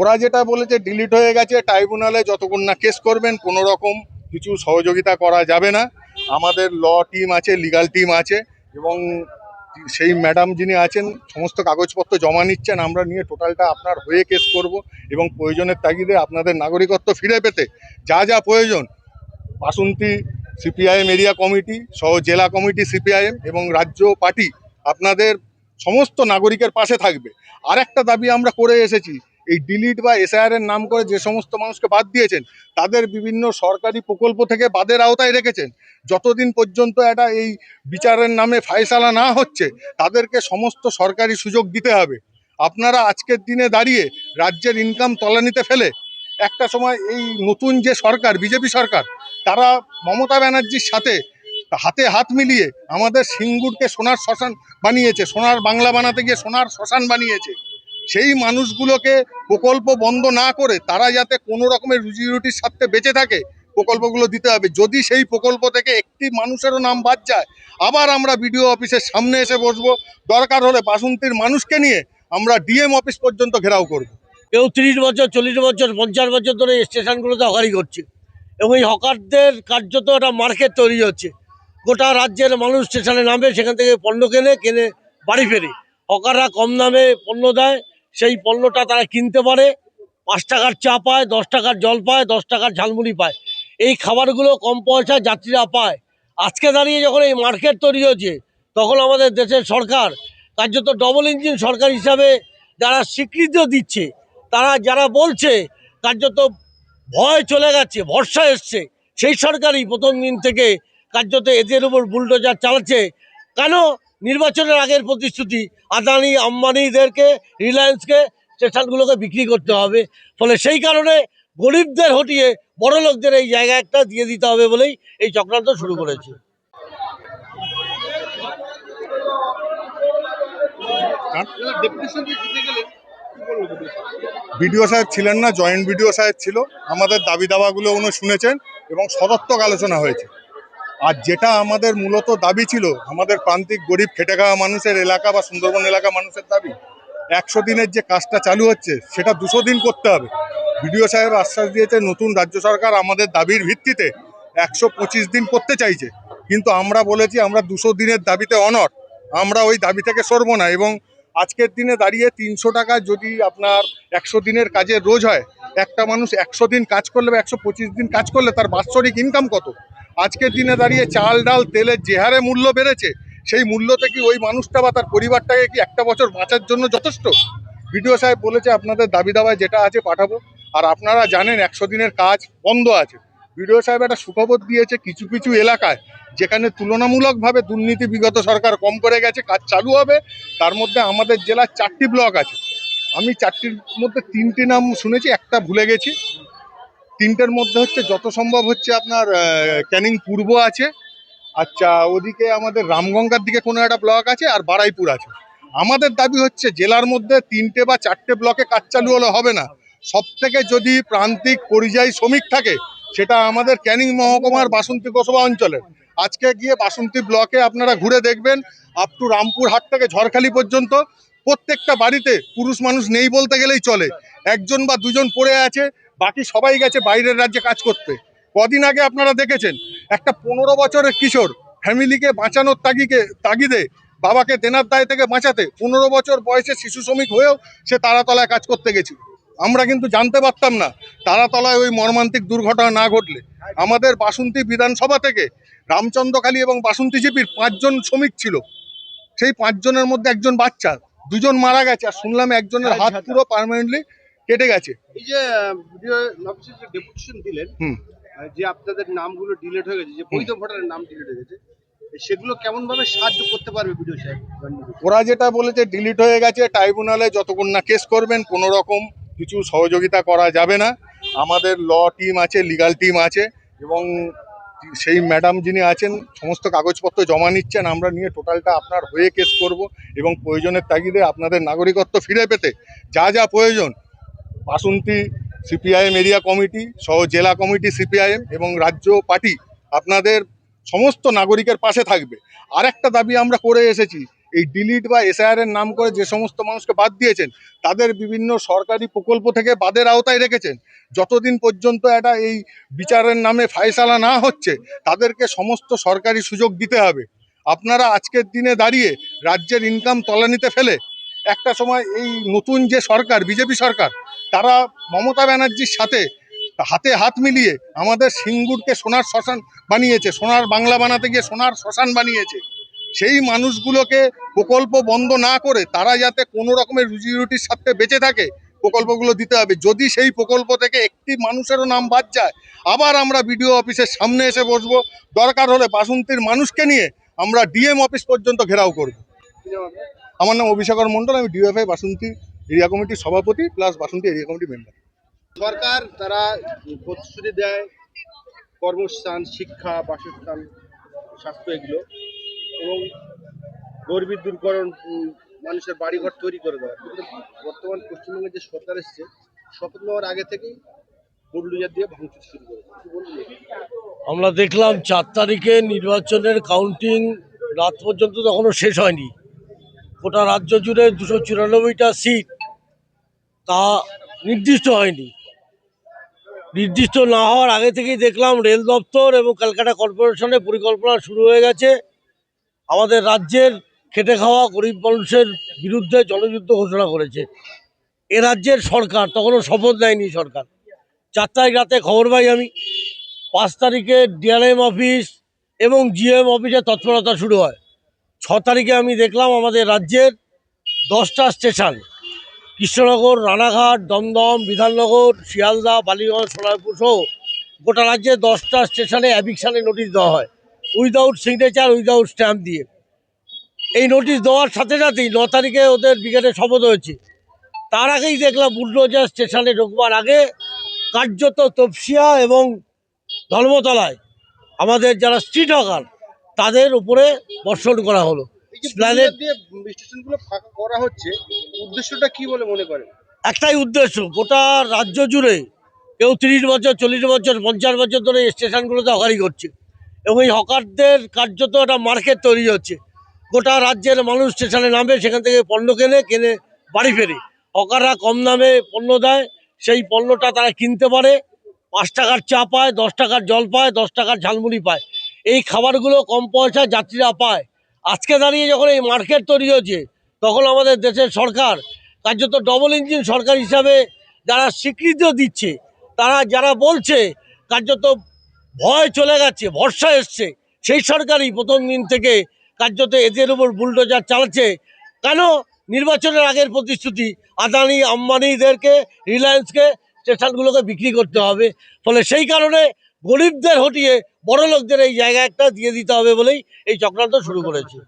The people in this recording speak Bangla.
ওরা যেটা বলেছে ডিলিট হয়ে গেছে, ট্রাইব্যুনালে যতক্ষণ না কেস করবেন কোনো রকম কিছু সহযোগিতা করা যাবে না। আমাদের ল টিম আছে, লিগাল টিম আছে, এবং সেই ম্যাডাম যিনি আছেন সমস্ত কাগজপত্র জমা নিচ্ছেন। আমরা নিয়ে টোটালটা আপনার হয়ে কেস করব, এবং প্রয়োজনের তাগিদে আপনাদের নাগরিকত্ব ফিরে পেতে যা যা প্রয়োজন বাসন্তী সিপিআইএম এরিয়া কমিটি সহ জেলা কমিটি সিপিআইএম এবং রাজ্য পার্টি আপনাদের সমস্ত নাগরিকের পাশে থাকবে। আর একটা দাবি আমরা করে এসেছি, এই ডিলিট বা এসআইআর এর নাম করে যে সমস্ত মানুষকে বাদ দিয়েছেন তাদের বিভিন্ন সরকারি প্রকল্প থেকে বাদের আওতায় রেখেছেন। যতদিন পর্যন্ত এটা এই বিচারের নামে ফায়সালা না হচ্ছে তাদেরকে সমস্ত সরকারি সুযোগ দিতে হবে। আপনারা আজকের দিনে দাঁড়িয়ে রাজ্যের ইনকাম তলানিতে ফেলে একটা সময় এই নতুন যে সরকার বিজেপি সরকার তারা মমতা ব্যানার্জির সাথে হাতে হাত মিলিয়ে আমাদের সিঙ্গুরকে সোনার শ্মশান বানিয়েছে, সোনার বাংলা বানাতে গিয়ে সোনার শ্মশান বানিয়েছে। সেই মানুষগুলোকে প্রকল্প বন্ধ না করে তারা যাতে কোনো রকমের রুজি রুটির স্বার্থে বেঁচে থাকে প্রকল্পগুলো দিতে হবে। যদি সেই প্রকল্প থেকে একটি মানুষেরও নাম বাদ যায় আবার আমরা বিডিও অফিসের সামনে এসে বসবো, দরকার হলে বাসন্তীর মানুষকে নিয়ে আমরা ডিএম অফিস পর্যন্ত ঘেরাও করব। কেউ 30 বছর 40 বছর 50 বছর ধরে স্টেশনগুলোতে হকারি করছে, এবং এই হকারদের কার্যত একটা মার্কেট তৈরি হচ্ছে। গোটা রাজ্যের মানুষ স্টেশনে নামে, সেখান থেকে পণ্য কিনে বাড়ি ফেরে। হকাররা কম দামে পণ্য দেয়, সেই পণ্যটা তারা কিনতে পারে। 5 টাকার চা পায়, 10 টাকার জল পায়, 10 টাকার ঝালমুড়ি পায়। এই খাবারগুলো কম পয়সায় যাত্রীরা পায়। আজকে দাঁড়িয়ে যখন এই মার্কেট তৈরি হয়েছে, তখন আমাদের দেশের সরকার কার্যত ডবল ইঞ্জিন সরকার হিসাবে যারা স্বীকৃতিও দিচ্ছে, তারা যারা বলছে কার্যত ভয় চলে গেছে, ভরসা এসছে, সেই সরকারই প্রথম দিন থেকে কার্যত এদের উপর বুলডোজার চালাচ্ছে। কেন? নির্বাচনের আগের প্রতিশ্রুতি, আদানি আম্বানিদেরকে, রিলায়েন্সকে স্টেশনগুলোকে বিক্রি করতে হবে। ফলে সেই কারণে গরিবদের হটিয়ে বড় লোকদের এই জায়গা একটা দিয়ে দিতে হবে বলেই এই চক্রান্ত শুরু করেছে। বিডিও সাহেব ছিলেন না, জয়েন্ট বিডিও সাহেব ছিল। আমাদের দাবি দাওয়াগুলো উনি শুনেছেন এবং সদর্থক আলোচনা হয়েছে। আর যেটা আমাদের মূলত দাবি ছিল, আমাদের প্রান্তিক গরিব খেটে খাওয়া মানুষের এলাকা বা সুন্দরবন এলাকা মানুষের দাবি 100 দিনের যে কাজটা চালু হচ্ছে সেটা 200 দিন করতে হবে। বিডিও সাহেব আশ্বাস দিয়েছে নতুন রাজ্য সরকার আমাদের দাবির ভিত্তিতে 125 দিন করতে চাইছে, কিন্তু আমরা বলেছি আমরা 200 দিনের দাবিতে অনড়, আমরা ওই দাবি থেকে সরবো না। এবং আজকের দিনে দাঁড়িয়ে 300 টাকা যদি আপনার 100 দিনের কাজের রোজ হয়, একটা মানুষ 100 দিন কাজ করলে বা 125 দিন কাজ করলে তার বাৎসরিক ইনকাম কত? আজকের দিনে দাঁড়িয়ে চাল ডাল তেলের যে হারে মূল্য বেড়েছে, সেই মূল্যতে কি ওই মানুষটা বা তার পরিবারটাকে কি একটা বছর বাঁচার জন্য যথেষ্ট? বিডিও সাহেব বলেছে আপনাদের দাবি দাওয়ায় যেটা আছে পাঠাবো। আর আপনারা জানেন 100 দিনের কাজ বন্ধ আছে। বিডিও সাহেব একটা সুখবর দিয়েছে, কিছু কিছু এলাকায় যেখানে তুলনামূলকভাবে দুর্নীতি বিগত সরকার কম করে গেছে কাজ চালু হবে। তার মধ্যে আমাদের জেলার 4টি ব্লক আছে, আমি 4টির মধ্যে 3টি নাম শুনেছি, একটা ভুলে গেছি। 3টের মধ্যে হচ্ছে যত সম্ভব হচ্ছে আপনার ক্যানিং পূর্ব আছে, আচ্ছা ওদিকে আমাদের রামগঙ্গার দিকে কোনো একটা ব্লক আছে, আর বারাইপুর আছে। আমাদের দাবি হচ্ছে জেলার মধ্যে 3টে বা 4টে ব্লকে কাজ চালু হলে হবে না, সব থেকে যদি প্রান্তিক পরিযায়ী শ্রমিক থাকে সেটা আমাদের ক্যানিং মহকুমার বাসন্তী কোসবা অঞ্চলে। আজকে গিয়ে বাসন্তী ব্লকে আপনারা ঘুরে দেখবেন, আপ টু রামপুর হাট থেকে ঝড়খালি পর্যন্ত প্রত্যেকটা বাড়িতে পুরুষ মানুষ নেই বলতে গেলেই চলে, একজন বা দুজন পড়ে আছে, বাকি সবাই গেছে বাইরের রাজ্যে কাজ করতে। কদিন আগে আপনারা দেখেছেন একটা 15 বছরের কিশোর ফ্যামিলিকে বাঁচানোর তাগিদে বাবাকে দেনার দায় থেকে বাঁচাতে 15 বছর বয়সে শিশু শ্রমিক হয়েও সে তারাতলায় কাজ করতে গেছিল। আমরা কিন্তু জানতে পারতাম না তারাতলায় ওই মর্মান্তিক দুর্ঘটনা না ঘটলে। আমাদের বাসন্তী বিধানসভা থেকে রামচন্দ্রখালী এবং বাসন্তী জিপির 5 জন শ্রমিক ছিল, সেই 5 জনের মধ্যে একজন বাচ্চা, 2 জন মারা গেছে, আর শুনলাম একজনের হাত পুরো পার্মানেন্টলি কেটে গেছে। এই যে ভিডিও অফিসে যে ডেপুটেশন দিলেন, যে আপনাদের নামগুলো ডিলিট হয়ে গেছে, যে বৈধ ভোটারের নাম ডিলিট হয়ে গেছে, সেগুলো কেমন ভাবে সাহায্য করতে পারবে ভিডিও সাহেব? ওরা যেটা বলেছে ডিলিট হয়ে গেছে, ট্রাইব্যুনালে যতক্ষণ না কেস করবেন কোনো রকম কিছু সহযোগিতা করা যাবে না। আমাদের ল টিম আছে, লিগাল টিম আছে, এবং সেই ম্যাডাম যিনি আছেন সমস্ত কাগজপত্র জমা নিচ্ছেন। আমরা নিয়ে টোটালটা আপনার হয়ে কেস করব, এবং প্রয়োজনের তাগিদে আপনাদের নাগরিকত্ব ফিরে পেতে যা যা প্রয়োজন বাসন্তী সিপিআইএম এরিয়া কমিটি সহ জেলা কমিটি সিপিআইএম এবং রাজ্য পার্টি আপনাদের সমস্ত নাগরিকের পাশে থাকবে। আর একটা দাবি আমরা করে এসেছি, এই ডিলিট বা এসআইআর এর নাম করে যে সমস্ত মানুষকে বাদ দিয়েছেন, তাদের বিভিন্ন সরকারি প্রকল্প থেকে বাদের আওতায় রেখেছেন। যতদিন পর্যন্ত এটা এই বিচারের নামে ফায়সালা না হচ্ছে, তাদেরকে সমস্ত সরকারি সুযোগ দিতে হবে। আপনারা আজকের দিনে দাঁড়িয়ে রাজ্যের ইনকাম তলানিতে ফেলে একটা সময় এই নতুন যে সরকার, বিজেপি সরকার, তারা মমতা ব্যানার্জির সাথে হাতে হাত মিলিয়ে আমাদের সিঙ্গুরকে সোনার শ্মশান বানিয়েছে, সোনার বাংলা বানাতে গিয়ে সোনার শ্মশান বানিয়েছে। সেই মানুষগুলোকে প্রকল্প বন্ধ না করে তারা যাতে কোনো রকমের রুজি রুটির সাথে বেঁচে থাকে, প্রকল্পগুলো দিতে হবে। যদি সেই প্রকল্প থেকে একটি মানুষেরও নাম বাদ যায়, আবার আমরা বিডিও অফিসের সামনে এসে বসবো, দরকার হলে বাসন্তীর মানুষকে নিয়ে আমরা ডিএম অফিস পর্যন্ত ঘেরাও করব। কি নাম আপনার? আমার নাম অভিষেকর মণ্ডল, আমি ডিএফআই বাসন্তী এরিয়া কমিটির সভাপতি প্লাস বাসন্তী এরিয়া কমিটি মেম্বার। সরকার তারা প্রতিশ্রুতি দেয় কর্মস্থান, শিক্ষা, বাসস্থান, স্বাস্থ্য এগুলো, এবং গরিবী দূরকরণ, মানুষের বাড়িঘর তৈরি করে দেওয়া। কিন্তু বর্তমান পশ্চিমবঙ্গের যে সরকার এসছে, শপথ নেওয়ার আগে থেকেই বুলডোজার দিয়ে ভাঙচুর শুরু করে। কি বলবেন? আমরা দেখলাম 4 তারিখে নির্বাচনের কাউন্টিং রাত পর্যন্ত তখনও শেষ হয়নি। গোটা রাজ্য জুড়ে 294টা সিট তা নির্দিষ্ট হয়নি। নির্দিষ্ট না হওয়ার আগে থেকেই দেখলাম রেল দপ্তর এবং ক্যালকাটা কর্পোরেশনের পরিকল্পনা শুরু হয়ে গেছে আমাদের রাজ্যের খেটে খাওয়া গরিব মানুষের বিরুদ্ধে জনযুদ্ধ ঘোষণা করেছে। এ রাজ্যের সরকার তখনও শপথ নেয়নি সরকার। 4 তারিখ রাতে খবর পাই আমি, 5 তারিখে ডিআরএম অফিস এবং জিএম অফিসে তৎপরতা শুরু হয়। 6 তারিখে আমি দেখলাম আমাদের রাজ্যের 10টা স্টেশন, কৃষ্ণনগর, রানাঘাট, দমদম, বিধাননগর, শিয়ালদা, বালিগঞ্জ, সোনারপুর সহ গোটা রাজ্যে 10টা স্টেশনে অ্যাভিকশানের নোটিশ দেওয়া হয়, উইদাউট সিগনেচার, উইদাউট স্ট্যাম্প দিয়ে। এই নোটিশ দেওয়ার সাথে সাথেই 9 তারিখে ওদের ব্রিগেডে শপথ হয়েছে। তার আগেই দেখলাম বুলডোজার স্টেশনে ঢোকবার আগে কার্যত তপসিয়া এবং ধর্মতলায় আমাদের যারা স্ট্রিট হকার তাদের উপরে বর্ষণ করা হলো। এই যে স্প্ল্যানেড বুলডোজার দিয়ে স্টেশনগুলো ফাঁকা করা হচ্ছে, উদ্দেশ্যটা কি বলে মনে করেন? একটাই উদ্দেশ্য, গোটা রাজ্য জুড়ে কেউ 30 বছর, 40 বছর, 50 বছর ধরে এই স্টেশনগুলোতে হকারি করছে এবং এই হকারদের কার্যত একটা মার্কেট তৈরি হচ্ছে। গোটা রাজ্যের মানুষ স্টেশনে নামে, সেখান থেকে পণ্য কেনে বাড়ি ফেরে। হকাররা কম দামে পণ্য দেয়, সেই পণ্যটা তারা কিনতে পারে, 5 টাকার চা পায়, 10 টাকার জল পায়, 10 টাকার ঝালমুড়ি পায়। এই খাবারগুলো কম পয়সায় যাত্রীরা পায়। আজকে দাঁড়িয়ে যখন এই মার্কেট তৈরি হয়েছে, তখন আমাদের দেশের সরকার কার্যত ডবল ইঞ্জিন সরকার হিসাবে যারা স্বীকৃতিও দিচ্ছে, তারা যারা বলছে কার্যত ভয় চলে গেছে, ভরসা এসছে, সেই সরকারই প্রথম দিন থেকে কার্যত এদের উপর বুলডোজার চালাচ্ছে। কেন? নির্বাচনের আগের প্রতিশ্রুতি, আদানি আম্বানিদেরকে, রিলায়েন্সকে স্টেশনগুলোকে বিক্রি করতে হবে। ফলে সেই কারণে গরিবদের হটিয়ে বড় লোকদের এই জায়গা একটা দিয়ে দিতে হবে বলেই এই চক্রান্ত শুরু করেছে।